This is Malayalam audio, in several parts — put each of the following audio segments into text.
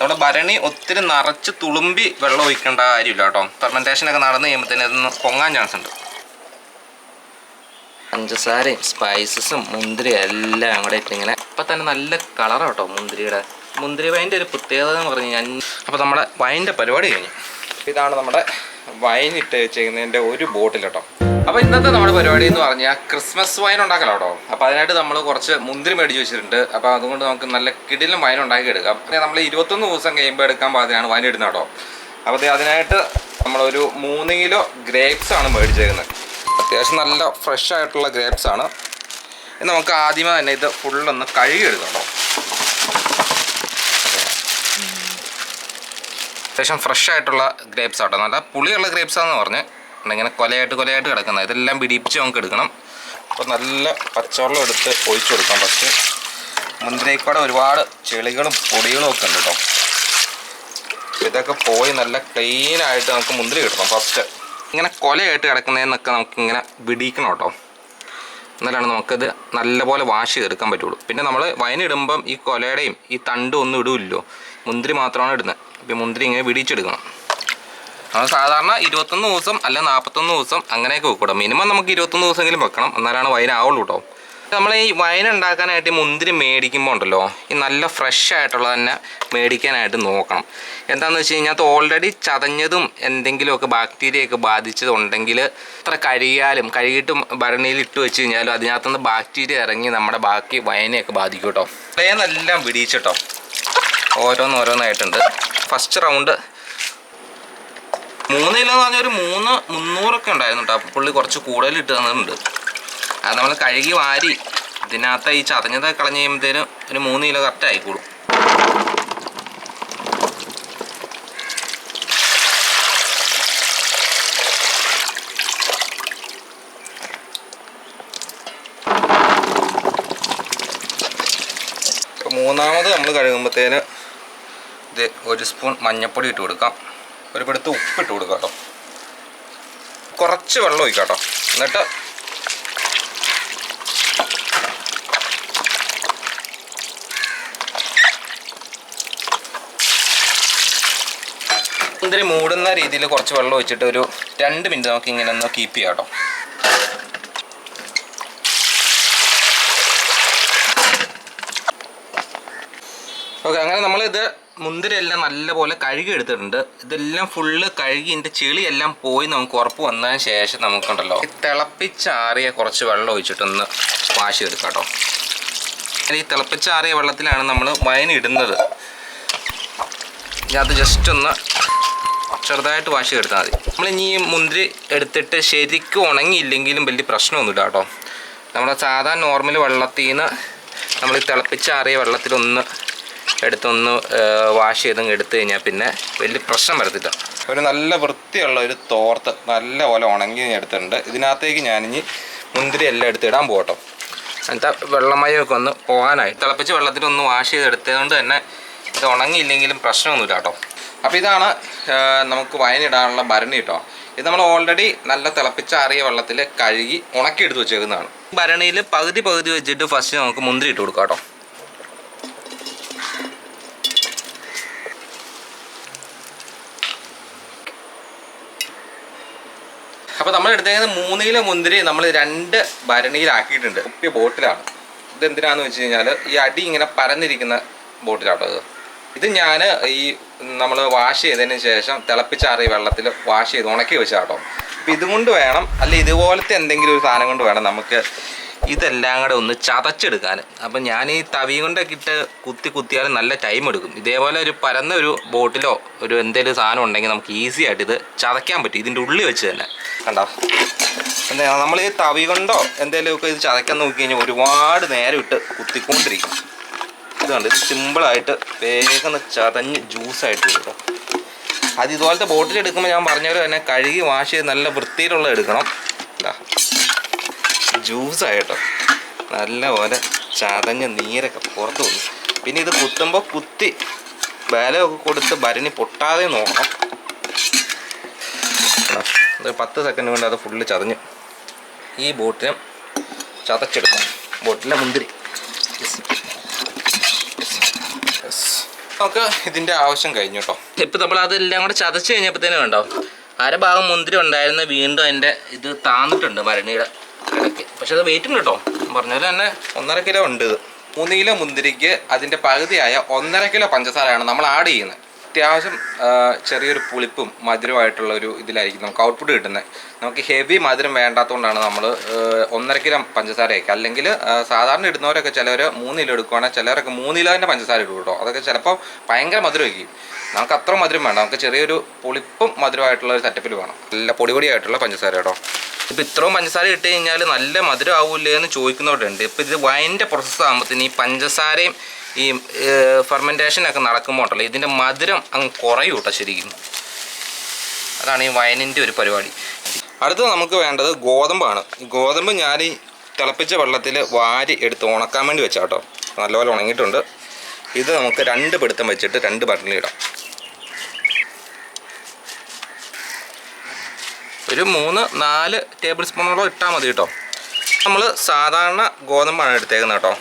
നമ്മുടെ ഭരണി ഒത്തിരി നിറച്ച് തുളുമ്പി വെള്ളം ഒഴിക്കേണ്ട കാര്യമില്ല കേട്ടോ. ഫെർമെൻറ്റേഷനൊക്കെ നടന്നു കഴിയുമ്പോഴത്തേന് ഇതൊന്ന് പൊങ്ങാൻ ചാൻസ് ഉണ്ട്. പഞ്ചസാരയും സ്പൈസസും മുന്തിരി എല്ലാം കൂടെ ഇട്ട് ഇങ്ങനെ ഇപ്പം തന്നെ നല്ല കളറാണ് കേട്ടോ മുന്തിരിയുടെ. മുന്തിരി വൈൻ്റെ ഒരു പ്രത്യേകത എന്ന് പറഞ്ഞു കഴിഞ്ഞാൽ അപ്പോൾ നമ്മുടെ വൈൻ്റെ പരിപാടി കഴിഞ്ഞു. ഇതാണ് നമ്മുടെ വൈൻ ഇട്ട് വെച്ചേക്കുന്നതിൻ്റെ ഒരു ബോട്ടിൽ കേട്ടോ. അപ്പോൾ ഇന്നത്തെ നമ്മുടെ പരിപാടി എന്ന് പറഞ്ഞാൽ ക്രിസ്മസ് വൈൻ ഉണ്ടാക്കലോ കേട്ടോ. അപ്പോൾ അതിനായിട്ട് നമ്മൾ കുറച്ച് മുന്തിരി മേടിച്ച് വെച്ചിട്ടുണ്ട്. അപ്പോൾ അതുകൊണ്ട് നമുക്ക് നല്ല കിടിലും വൈൻ ഉണ്ടാക്കി എടുക്കാം. നമ്മൾ 21 ദിവസം കഴിയുമ്പോൾ എടുക്കാൻ പാകത്തിനാണ് വൈൻ ഇടുന്നത് കേട്ടോ. അപ്പോൾ അതിനായിട്ട് നമ്മളൊരു 3 കിലോ ഗ്രേപ്സ് ആണ് മേടിച്ചേക്കുന്നത്. അത്യാവശ്യം നല്ല ഫ്രഷ് ആയിട്ടുള്ള ഗ്രേപ്സ് ആണ്. നമുക്ക് ആദ്യമേ തന്നെ ഇത് ഫുള്ളൊന്ന് കഴുകിയെടുക്കാം കേട്ടോ. അത്യാവശ്യം ഫ്രഷ് ആയിട്ടുള്ള ഗ്രേപ്സ് ആട്ടോ. നല്ല പുളിയുള്ള ഗ്രേപ്സാണെന്ന് പറഞ്ഞ് ഇങ്ങനെ കൊലയായിട്ട് കിടക്കുന്നത്. ഇതെല്ലാം പിടിപ്പിച്ച് നമുക്ക് എടുക്കണം. അപ്പോൾ നല്ല പച്ചവെള്ളം എടുത്ത് ഒഴിച്ചു കൊടുക്കാം. പക്ഷേ മുന്തിരിക്കൂടെ ഒരുപാട് ചെളികളും പൊടികളും ഒക്കെ ഉണ്ട് കേട്ടോ. ഇതൊക്കെ പോയി നല്ല ക്ലീനായിട്ട് നമുക്ക് മുന്തിരി കിട്ടണം. ഫസ്റ്റ് ഇങ്ങനെ കൊലയായിട്ട് കിടക്കുന്നതെന്നൊക്കെ നമുക്കിങ്ങനെ പിടിക്കണം കേട്ടോ. എന്നാലാണ് നമുക്കത് നല്ലപോലെ വാഷ് ചെയ്തെടുക്കാൻ പറ്റുള്ളൂ. പിന്നെ നമ്മൾ വൈനിടുമ്പം ഈ കൊലയുടെയും ഈ തണ്ടും ഒന്നും ഇടില്ലല്ലോ, മുന്തിരി മാത്രമാണ് ഇടുന്നത്. അപ്പോൾ മുന്തിരി ഇങ്ങനെ പിടിച്ചെടുക്കണം. അത് സാധാരണ 21 ദിവസം അല്ല 41 ദിവസം അങ്ങനെയൊക്കെ വെക്കൂടാം. മിനിമം നമുക്ക് 21 ദിവസമെങ്കിലും വെക്കണം, എന്നാലാണ് വൈൻ ആവുള്ളൂ കേട്ടോ. നമ്മൾ ഈ വൈൻ ഉണ്ടാക്കാനായിട്ട് ഈ മുന്തിരി മേടിക്കുമ്പോൾ ഉണ്ടല്ലോ, ഈ നല്ല ഫ്രഷ് ആയിട്ടുള്ള തന്നെ മേടിക്കാനായിട്ട് നോക്കണം. എന്താണെന്ന് വെച്ച് കഴിഞ്ഞാൽ അത് ഓൾറെഡി ചതഞ്ഞതും എന്തെങ്കിലുമൊക്കെ ബാക്ടീരിയയൊക്കെ ബാധിച്ചതുണ്ടെങ്കിൽ അത്ര കഴുകിയിട്ടും ഭരണിയിൽ ഇട്ട് വെച്ച് കഴിഞ്ഞാലും അതിനകത്തുനിന്ന് ബാക്ടീരിയ ഇറങ്ങി നമ്മുടെ ബാക്കി വൈനെയൊക്കെ ബാധിക്കും കേട്ടോ. ഇത്രയെന്നെല്ലാം പിടിച്ചിട്ടോ, ഓരോന്നായിട്ടുണ്ട്. ഫസ്റ്റ് റൗണ്ട് 3 കിലോ എന്ന് പറഞ്ഞാൽ ഒരു 300 ഉണ്ടായിരുന്നു കേട്ടോ. അപ്പോൾ പുള്ളി കുറച്ച് കൂടുതൽ ഇട്ട് തന്നിട്ടുണ്ട്. അത് നമ്മൾ കഴുകി വാരി ഇതിനകത്ത് ഈ ചതഞ്ഞതൊക്കെ കളഞ്ഞ് കഴിയുമ്പോഴത്തേനും ഒരു 3 കിലോ കറക്റ്റ് ആയിക്കോളും. അപ്പോൾ മൂന്നാമത് നമ്മൾ കഴുകുമ്പോഴത്തേന് ഇത് 1 സ്പൂൺ മഞ്ഞൾപ്പൊടി ഇട്ട് കൊടുക്കാം. ഒരു പിടുത്ത് ഉപ്പിട്ട് കൊടുക്കാം കേട്ടോ. കുറച്ച് വെള്ളം ഒഴിക്കാം കേട്ടോ. എന്നിട്ട് മുന്തിരി മൂടുന്ന രീതിയിൽ കുറച്ച് വെള്ളം ഒഴിച്ചിട്ട് ഒരു 2 മിനിറ്റ് നമുക്ക് ഇങ്ങനെ ഒന്ന് കീപ്പ് ചെയ്യാം കേട്ടോ. ഓക്കെ, അങ്ങനെ നമ്മളിത് മുന്തിരി എല്ലാം നല്ലപോലെ കഴുകി എടുത്തിട്ടുണ്ട്. ഇതെല്ലാം ഫുള്ള് കഴുകി ഇതിൻ്റെ ചെളിയെല്ലാം പോയി നമുക്ക് ഉറപ്പ് വന്നതിന് ശേഷം നമുക്കുണ്ടല്ലോ ഈ തിളപ്പിച്ചാറിയ കുറച്ച് വെള്ളം ഒഴിച്ചിട്ടൊന്ന് വാഷ് ചെയ്തെടുക്കാം കേട്ടോ. ഈ തിളപ്പിച്ചാറിയ വെള്ളത്തിലാണ് നമ്മൾ വൈൻ ഇടുന്നത്. അത് ജസ്റ്റ് ഒന്ന് ചെറുതായിട്ട് വാഷ് ചെയ്തെടുത്താൽ മതി. നമ്മളിനി ഈ മുന്തിരി എടുത്തിട്ട് ശരിക്കും ഉണങ്ങിയില്ലെങ്കിലും വലിയ പ്രശ്നമൊന്നുമില്ല കേട്ടോ. നമ്മുടെ സാധാരണ നോർമൽ വെള്ളത്തിൽ നിന്ന് നമ്മൾ ഈ തിളപ്പിച്ചാറിയ വെള്ളത്തിലൊന്ന് എടുത്തൊന്ന് വാഷ് ചെയ്തങ്ങ് എടുത്തു കഴിഞ്ഞാൽ പിന്നെ വലിയ പ്രശ്നം വരത്തില്ല. ഒരു നല്ല വൃത്തിയുള്ള ഒരു തോർത്ത് നല്ലപോലെ ഉണങ്ങി എടുത്തിട്ടുണ്ട്. ഇതിനകത്തേക്ക് ഞാനിനി മുന്തിരി എല്ലാം എടുത്തിടാൻ പോകട്ടോ. എന്നിട്ട് വെള്ളമയമൊക്കെ ഒന്ന് പോകാനായി തിളപ്പിച്ച് വെള്ളത്തിലൊന്ന് വാഷ് ചെയ്തെടുത്തതുകൊണ്ട് തന്നെ ഇത് ഉണങ്ങിയില്ലെങ്കിലും പ്രശ്നമൊന്നുമില്ല കേട്ടോ. അപ്പോൾ ഇതാണ് നമുക്ക് വൈനിടാനുള്ള ഭരണി കേട്ടോ. ഇത് നമ്മൾ ഓൾറെഡി നല്ല തിളപ്പിച്ചാറിയ വെള്ളത്തിൽ കഴുകി ഉണക്കിയെടുത്ത് വെച്ചേക്കുന്നതാണ്. ഭരണിയിൽ പകുതി വെച്ചിട്ട് ഫസ്റ്റ് നമുക്ക് മുന്തിരി ഇട്ട് കൊടുക്കാം കേട്ടോ. അപ്പോൾ നമ്മൾ എടുത്തേക്കുന്നത് 3 കിലോ മുന്തിരി നമ്മൾ 2 ഭരണിയിലാക്കിയിട്ടുണ്ട്. കുപ്പിയ ബോട്ടിലാണ്. ഇതെന്തിനാന്ന് വെച്ച് കഴിഞ്ഞാൽ ഈ അടി ഇങ്ങനെ പരന്നിരിക്കുന്ന ബോട്ടിലാട്ടോ ഇത് ഞാൻ ഈ നമ്മൾ വാഷ് ചെയ്തതിന് ശേഷം തിളപ്പിച്ചാറിയ വെള്ളത്തിൽ വാഷ് ചെയ്ത് ഉണക്കി വെച്ചാട്ടോ. അപ്പോൾ ഇതുകൊണ്ട് വേണം, അല്ല ഇതുപോലത്തെ എന്തെങ്കിലും ഒരു സാധനം കൊണ്ട് വേണം നമുക്ക് ഇതെല്ലാം കൂടെ ഒന്ന് ചതച്ചെടുക്കാൻ. അപ്പം ഞാൻ ഈ തവി കൊണ്ടൊക്കെ ഇട്ട് കുത്തിയാലും നല്ല ടൈം എടുക്കും. ഇതേപോലെ ഒരു പരന്ന ഒരു ബോട്ടിലോ ഒരു എന്തെങ്കിലും സാധനം ഉണ്ടെങ്കിൽ നമുക്ക് ഈസി ആയിട്ട് ഇത് ചതയ്ക്കാൻ പറ്റും, ഇതിൻ്റെ ഉള്ളിൽ വെച്ച് തന്നെ. കണ്ടോ, എന്താ നമ്മൾ ഈ തവി കൊണ്ടോ എന്തെങ്കിലുമൊക്കെ ഇത് ചതയ്ക്കാൻ നോക്കി കഴിഞ്ഞാൽ ഒരുപാട് നേരം ഇട്ട് കുത്തിക്കൊണ്ടിരിക്കും. ഇതുണ്ട്, ഇത് സിമ്പിളായിട്ട് വേഗം ചതഞ്ഞ് ജ്യൂസായിട്ട് കിട്ടും. അത് ഇതുപോലത്തെ ബോട്ടിൽ എടുക്കുമ്പോൾ ഞാൻ പറഞ്ഞവർ തന്നെ കഴുകി വാഷ് ചെയ്ത് നല്ല വൃത്തിയിലുള്ള എടുക്കണം. എന്താ ജ്യൂസായിട്ടോ നല്ലപോലെ ചതഞ്ഞ് നീരൊക്കെ പുറത്ത് വന്നു. പിന്നെ ഇത് കുത്തുമ്പോൾ കുത്തി ബലമൊക്കെ കൊടുത്ത് ഭരണി പൊട്ടാതെ നോക്കണം. 10 സെക്കൻഡ് കൊണ്ട് അത് ഫുള്ള് ചതഞ്ഞ് ഈ ബോട്ടിലും ചതച്ചെടുക്കാം. ബോട്ടിലെ മുന്തിരി നമുക്ക് ഇതിൻ്റെ ആവശ്യം കഴിഞ്ഞു കേട്ടോ. ഇപ്പം നമ്മൾ അതെല്ലാം കൂടെ ചതച്ച് കഴിഞ്ഞപ്പോഴത്തേനും ഉണ്ടോ അര ഭാഗം മുന്തിരി ഉണ്ടായിരുന്ന വീണ്ടും അതിൻ്റെ ഇത് താന്നിട്ടുണ്ട് ഭരണിയുടെ ഇടയ്ക്ക്. പക്ഷെ അത് വെയിറ്റ് ഉണ്ട് കേട്ടോ, പറഞ്ഞ പോലെ തന്നെ 1.5 കിലോ ഉണ്ട്. ഇത് 3 കിലോ മുന്തിരിക്ക് അതിൻ്റെ പകുതിയായ 1.5 കിലോ പഞ്ചസാരയാണ് നമ്മൾ ആഡ് ചെയ്യുന്നത്. അത്യാവശ്യം ചെറിയൊരു പുളിപ്പും മധുരമായിട്ടുള്ള ഒരു ഇതിലായിരിക്കും നമുക്ക് ഔട്ട്പുട്ട് കിട്ടുന്നത്. നമുക്ക് ഹെവി മധുരം വേണ്ടാത്തതുകൊണ്ടാണ് നമ്മൾ 1.5 കിലോ പഞ്ചസാരയൊക്കെ. അല്ലെങ്കിൽ സാധാരണ ഇടുന്നവരൊക്കെ ചിലവർ 3 കിലോ എടുക്കുകയാണെങ്കിൽ ചിലവരൊക്കെ 3 കിലോൻ്റെ പഞ്ചസാര ഇടും കേട്ടോ. അതൊക്കെ ചിലപ്പോൾ ഭയങ്കര മധുരമായിരിക്കും. നമുക്ക് അത്ര മധുരം വേണ്ട, നമുക്ക് ചെറിയൊരു പുളിപ്പും മധുരമായിട്ടുള്ള ഒരു സെറ്റപ്പിൽ വേണം. നല്ല പൊടിയായിട്ടുള്ള പഞ്ചസാര കേട്ടോ. ഇപ്പോൾ ഇത്രയും പഞ്ചസാര ഇട്ട് കഴിഞ്ഞാൽ നല്ല മധുരം ആവില്ലേ എന്ന് ചോദിക്കുന്നവരുണ്ട്. ഇപ്പോൾ ഇത് വൈൻ്റെ പ്രോസസ്സ് ആകുമ്പോഴത്തേന് ഈ പഞ്ചസാരയും ഈ ഫെർമെൻറ്റേഷനൊക്കെ നടക്കുമ്പോൾ ഉണ്ടല്ലോ ഇതിൻ്റെ മധുരം അങ്ങ് കുറയും കേട്ടോ ശരിക്കും. അതാണ് ഈ വൈനിൻ്റെ ഒരു പരിപാടി. അടുത്തത് നമുക്ക് വേണ്ടത് ഗോതമ്പാണ്. ഈ ഗോതമ്പ് ഞാൻ ഈ തിളപ്പിച്ച വെള്ളത്തിൽ വാരി എടുത്ത് ഉണക്കാൻ വേണ്ടി വെച്ചാൽ കേട്ടോ. നല്ലപോലെ ഉണങ്ങിയിട്ടുണ്ട്. ഇത് നമുക്ക് 2 പിടുത്തം വെച്ചിട്ട് 2 ബട്ടണിലിടാം. ഒരു 3-4 ടേബിൾ സ്പൂണോളം ഇട്ടാൽ മതി കേട്ടോ. നമ്മൾ സാധാരണ ഗോതമ്പാണ് എടുത്തേക്കുന്നത് കേട്ടോ.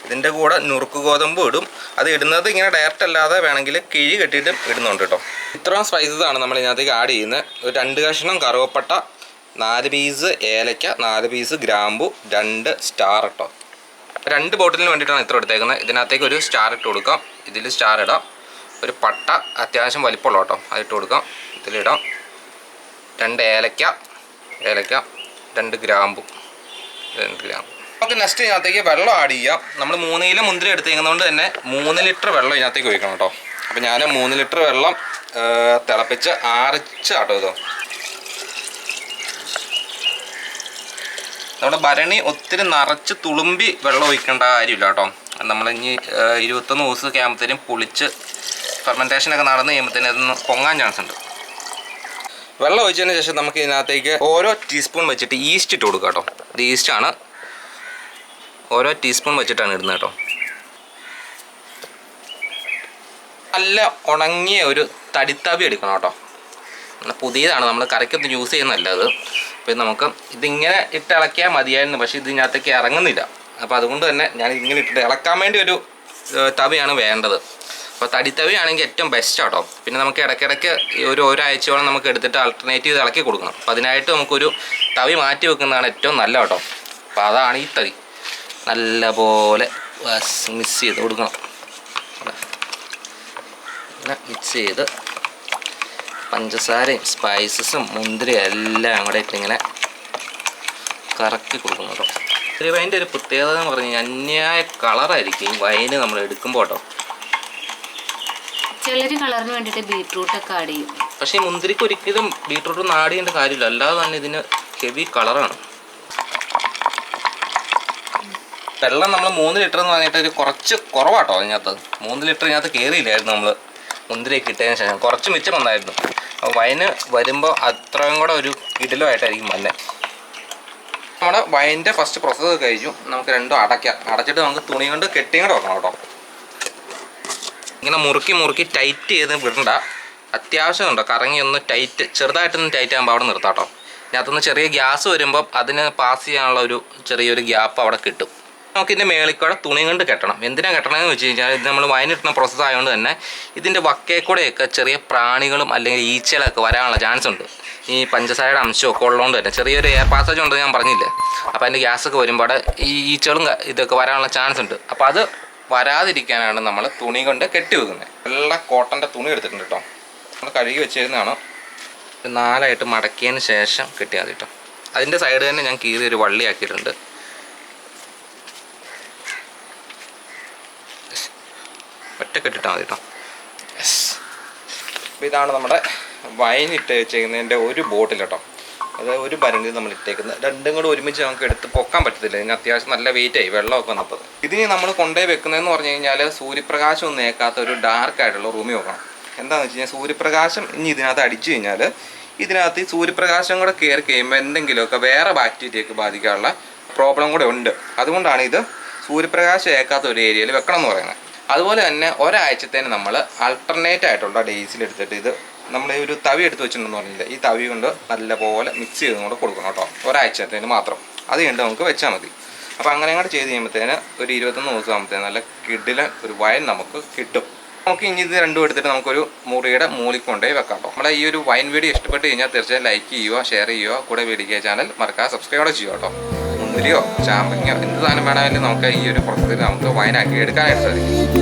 ഇതിൻ്റെ കൂടെ നുറുക്ക് ഗോതമ്പും ഇടും. അത് ഇടുന്നത് ഇങ്ങനെ ഡയറക്റ്റ് അല്ലാതെ വേണമെങ്കിൽ കിഴി കെട്ടിയിട്ട് ഇടുന്നുണ്ട് കേട്ടോ. ഇത്രയും സ്പൈസസാണ് നമ്മൾ ഇതിനകത്തേക്ക് ആഡ് ചെയ്യുന്നത്. ഒരു 2 കഷ്ണം കറുവപ്പട്ട, 4 പീസ് ഏലക്ക, 4 പീസ് ഗ്രാമ്പു, 2 സ്റ്റാർ കേട്ടോ. 2 ബോട്ടിലിന് വേണ്ടിയിട്ടാണ് ഇത്ര എടുത്തേക്കുന്നത്. ഇതിനകത്തേക്ക് ഒരു സ്റ്റാർ ഇട്ട് കൊടുക്കാം. ഇതിൽ സ്റ്റാർ ഇടാം. ഒരു പട്ട അത്യാവശ്യം വലിപ്പമുള്ള കേട്ടോ, അതിട്ട് കൊടുക്കാം. ഇതിലിടാം. 2 ഏലക്ക, 2 ഗ്രാമ്പു. നമുക്ക് നെക്സ്റ്റ് ഇതിനകത്തേക്ക് വെള്ളം ആഡ് ചെയ്യാം. നമ്മൾ 3 കിലോ മുന്തിരി എടുത്തേക്കുന്നതുകൊണ്ട് തന്നെ 3 ലിറ്റർ വെള്ളം ഇതിനകത്തേക്ക് ഒഴിക്കണം കേട്ടോ. അപ്പോൾ ഞാൻ 3 ലിറ്റർ വെള്ളം തിളപ്പിച്ച് ആറിച്ച് കേട്ടോ. ഇത് നമ്മുടെ ഭരണി ഒത്തിരി നിറച്ച് തുളുമ്പി വെള്ളം ഒഴിക്കേണ്ട കാര്യമില്ല കേട്ടോ. നമ്മളിനി 21 ദിവസമൊക്കെ ആകുമ്പോഴത്തേനും പുളിച്ച് ഫെർമെൻറ്റേഷനൊക്കെ നടന്ന് കഴിയുമ്പോഴത്തേനും അതൊന്ന് പൊങ്ങാൻ ചാൻസ് ഉണ്ട്. വെള്ളം ഒഴിച്ചതിന് ശേഷം നമുക്ക് ഇതിനകത്തേക്ക് ഓരോ ടീസ്പൂൺ വെച്ചിട്ട് ഈസ്റ്റ് ഇട്ട് കൊടുക്കാം കേട്ടോ. ഇത് ഈസ്റ്റാണ്. ഓരോ ടീസ്പൂൺ വെച്ചിട്ടാണ് ഇടുന്നത് കേട്ടോ. നല്ല ഉണങ്ങിയ ഒരു തടിത്തവി എടുക്കണം കേട്ടോ. പുതിയതാണ്, നമ്മൾ കറിക്കൊന്നും യൂസ് ചെയ്യുന്നതല്ല അത്. അപ്പോൾ നമുക്ക് ഇതിങ്ങനെ ഇട്ട് ഇളക്കിയാൽ മതിയായിരുന്നു, പക്ഷേ ഇതിനകത്തേക്ക് ഇറങ്ങുന്നില്ല. അപ്പോൾ അതുകൊണ്ട് തന്നെ ഞാൻ ഇങ്ങനെ ഇട്ടിട്ട് ഇളക്കാൻ വേണ്ടി ഒരു തവിയാണ് വേണ്ടത്. അപ്പോൾ തടിത്തവി ആണെങ്കിൽ ഏറ്റവും ബെസ്റ്റ് കേട്ടോ. പിന്നെ നമുക്ക് ഇടയ്ക്കിടയ്ക്ക് ഒരാഴ്ചയോളം നമുക്ക് എടുത്തിട്ട് ആൾട്ടർനേറ്റീവ് ഇളക്കി കൊടുക്കണം. അപ്പോൾ അതിനായിട്ട് നമുക്കൊരു തവി മാറ്റി വെക്കുന്നതാണ് ഏറ്റവും നല്ല കേട്ടോ. അപ്പോൾ അതാണ് ഈ തവി. നല്ല പോലെ മിക്സ് ചെയ്ത് കൊടുക്കണം. മിക്സ് ചെയ്ത് പഞ്ചസാരയും സ്പൈസസും മുന്തിരിയും എല്ലാം കൂടെ ഇട്ടിങ്ങനെ കറക്കി കൊടുക്കണം കേട്ടോ. ഒരു വൈൻ്റെ ഒരു പ്രത്യേകത എന്ന് പറഞ്ഞു കഴിഞ്ഞാൽ അന്യായ കളറായിരിക്കും ഈ വൈന് നമ്മൾ എടുക്കുമ്പോൾ കേട്ടോ. ചിലർ കളറിന് വേണ്ടിയിട്ട് ബീട്രൂട്ടൊക്കെ ആഡ് ചെയ്യും. പക്ഷേ ഈ മുന്തിരിക്ക് ഒരിക്കലും ബീട്രൂട്ടൊന്നും ആഡ് ചെയ്യേണ്ട കാര്യമില്ല, അല്ലാതെ തന്നെ ഇതിന് ഹെവി കളറാണ്. വെള്ളം നമ്മൾ 3 ലിറ്റർ എന്ന് പറഞ്ഞിട്ട് ഒരു കുറച്ച് കുറവാട്ടോ അതിനകത്ത്. 3 ലിറ്റർ ഇതിനകത്ത് കയറിയില്ലായിരുന്നു. നമ്മൾ മുന്തിരിയൊക്കെ ഇട്ടതിന് ശേഷം കുറച്ച് മിച്ചം വന്നായിരുന്നു. അപ്പോൾ വൈന് വരുമ്പോൾ അത്രയും കൂടെ ഒരു കിടിലുമായിട്ടായിരിക്കും വന്നെ. നമ്മുടെ വൈൻ്റെ ഫസ്റ്റ് പ്രോസസ്സ് കഴിഞ്ഞു. നമുക്ക് രണ്ടും അടയ്ക്കാം. അടച്ചിട്ട് നമുക്ക് തുണി കൊണ്ട് കെട്ടിയും കൂടെ വെക്കണം കേട്ടോ. ഇങ്ങനെ മുറുക്കി ടൈറ്റ് ചെയ്ത് വിടണ്ട. അത്യാവശ്യം ഉണ്ടോ കറങ്ങി ഒന്ന് ടൈറ്റ്, ചെറുതായിട്ടൊന്ന് ടൈറ്റ് ആകുമ്പോൾ അവിടെ നിർത്താം കേട്ടോ. ഇതിനകത്തുനിന്ന് ചെറിയ ഗ്യാസ് വരുമ്പം അതിന് പാസ് ചെയ്യാനുള്ള ഒരു ചെറിയൊരു ഗ്യാപ്പ് അവിടെ കിട്ടും. നമുക്കിതിൻ്റെ മേളിക്കൂടെ തുണി കൊണ്ട് കെട്ടണം. എന്തിനാണ് കെട്ടണമെന്ന് വെച്ച് കഴിഞ്ഞാൽ ഇത് നമ്മൾ വൈനിട്ടുന്ന പ്രോസസ്സ് ആയതുകൊണ്ട് തന്നെ ഇതിൻ്റെ വക്കയിൽ ചെറിയ പ്രാണികളും അല്ലെങ്കിൽ ഈച്ചകളൊക്കെ വരാനുള്ള ചാൻസ് ഉണ്ട്. ഈ പഞ്ചസാരയുടെ അംശമൊക്കെ ഉള്ളതുകൊണ്ട് തന്നെ ചെറിയൊരു എയർ പാസേജ് ഉണ്ടെന്ന് ഞാൻ പറഞ്ഞില്ലേ. അപ്പോൾ അതിൻ്റെ ഗ്യാസൊക്കെ വരുമ്പോൾ ഈ ഈച്ചകളും ഇതൊക്കെ വരാനുള്ള ചാൻസ് ഉണ്ട്. അപ്പോൾ അത് വരാതിരിക്കാനാണ് നമ്മൾ തുണി കൊണ്ട് കെട്ടി വെക്കുന്നത്. വെള്ള കോട്ടൻ്റെ തുണി എടുത്തിട്ടുണ്ട് കേട്ടോ. നമ്മൾ കഴുകി വെച്ചിരുന്നതാണ്. 4ആയിട്ട് മടക്കിയതിന് ശേഷം കെട്ടിയാൽ മതി കേട്ടോ. അതിൻ്റെ സൈഡ് തന്നെ ഞാൻ കീറി ഒരു വള്ളിയാക്കിയിട്ടുണ്ട്. ഒറ്റ കെട്ടിട്ടാൽ മതി കേട്ടോ. അപ്പോൾ ഇതാണ് നമ്മുടെ വൈൻ ഇട്ട് വെച്ചേക്കുന്നതിൻ്റെ ഒരു ബോട്ടിൽ കേട്ടോ. അത് ഒരു ഭരണിയിൽ നമ്മൾ ഇട്ടേക്കുന്നത്. രണ്ടും കൂടെ ഒരുമിച്ച് നമുക്ക് എടുത്ത് പൊക്കാൻ പറ്റത്തില്ല. ഇതിന് അത്യാവശ്യം നല്ല വെയിറ്റായി വെള്ളമൊക്കെ വന്നപ്പോൾ. ഇതിന് നമ്മൾ കൊണ്ടുപോയി വെക്കുന്നതെന്ന് പറഞ്ഞു കഴിഞ്ഞാൽ സൂര്യപ്രകാശം ഒന്നും ഏക്കാത്ത ഒരു ഡാർക്കായിട്ടുള്ള റൂമിൽ വെക്കണം. എന്താണെന്ന് വെച്ച് കഴിഞ്ഞാൽ സൂര്യപ്രകാശം ഇനി ഇതിനകത്ത് അടിച്ചു കഴിഞ്ഞാൽ ഇതിനകത്ത് സൂര്യപ്രകാശം കൂടെ കയറി കഴിയുമ്പോൾ എന്തെങ്കിലുമൊക്കെ വേറെ ബാക്ടീരിയയൊക്കെ ബാധിക്കാനുള്ള പ്രോബ്ലം കൂടെ ഉണ്ട്. അതുകൊണ്ടാണ് ഇത് സൂര്യപ്രകാശം ഏക്കാത്ത ഒരു ഏരിയയിൽ വെക്കണം എന്ന് പറയുന്നത്. അതുപോലെ തന്നെ ഒരാഴ്ചത്തേന് നമ്മൾ ആൾട്ടർനേറ്റ് ആയിട്ടുള്ള ഡേയ്സിലെടുത്തിട്ട് ഇത് നമ്മൾ ഒരു തവി എടുത്ത് വെച്ചിട്ടുണ്ടെന്ന് പറഞ്ഞില്ല, ഈ തവി കൊണ്ട് നല്ലപോലെ മിക്സ് ചെയ്തും കൂടെ കൊടുക്കണം കേട്ടോ. ഒരാഴ്ചത്തേന് മാത്രം. അത് കഴിഞ്ഞിട്ട് നമുക്ക് വെച്ചാൽ മതി. അപ്പോൾ അങ്ങനെ കൂടെ ചെയ്ത് കഴിയുമ്പോഴത്തേന് ഒരു 21 ദിവസം ആകുമ്പോഴത്തേന് നല്ല കിടിലൻ ഒരു വൈൻ നമുക്ക് കിട്ടും. നമുക്ക് ഇനി ഇത് രണ്ടും എടുത്തിട്ട് നമുക്കൊരു മുറിയുടെ മൂലയ്ക്ക് കൊണ്ടുപോയി വെക്കാം. അപ്പോൾ നമ്മളെ ഈ ഒരു വൈൻ വീഡിയോ ഇഷ്ടപ്പെട്ട് കഴിഞ്ഞാൽ തീർച്ചയായും ലൈക്ക് ചെയ്യുക, ഷെയർ ചെയ്യുക, കൂടെ വീഡിയോ ചാനൽ മറക്കാതെ സബ്സ്ക്രൈബ് ചെയ്യുക കേട്ടോ. മുന്തിരിയോ ചാമ്പങ്ങയോ എന്ത് സാധനം വേണമെങ്കിലും നമുക്ക് ഈ ഒരു പുറത്തിൽ നമുക്ക് വൈനാക്കി എടുക്കാനായിട്ട് സാധിക്കും.